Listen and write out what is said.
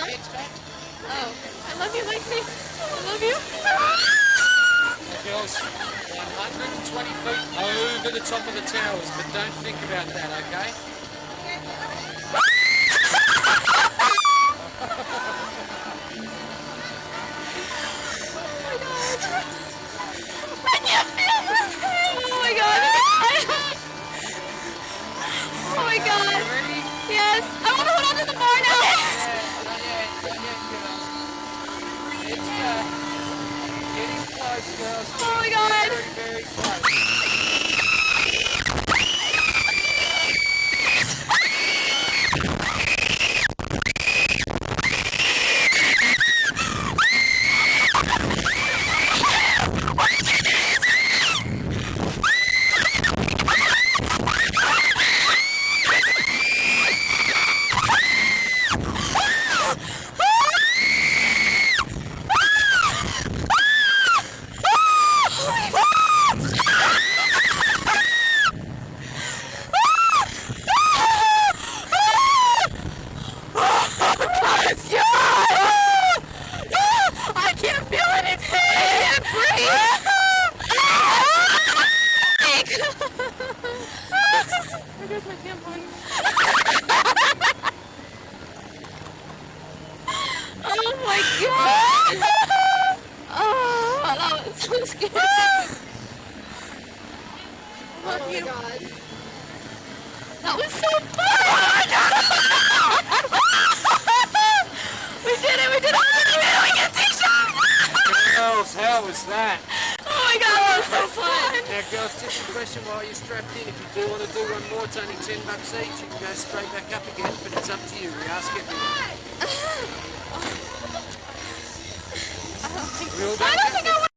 Oh, I love you, Lexi. I love you. Now, girls, 120 feet over the top of the towers, but don't think about that, okay? I can't feel this thing. Oh my god. Oh my god. Ready? Yes. I want to hold on to the bar now. Not yet, girls. It's getting close, girls. Oh my god. Very, very close. I can't feel anything. I can't breathe. There goes my tampon. Oh my god. Oh, that was so scary. I love you. That was so fun. We did it. We did it. We get a t-shirt. Girls, how was that? Oh my god, that was so fun. Now, girls, just a question while you're strapped in. If you do want to do one more, it's only $10 each. You can go straight back up again, but it's up to you. We ask everyone. I don't think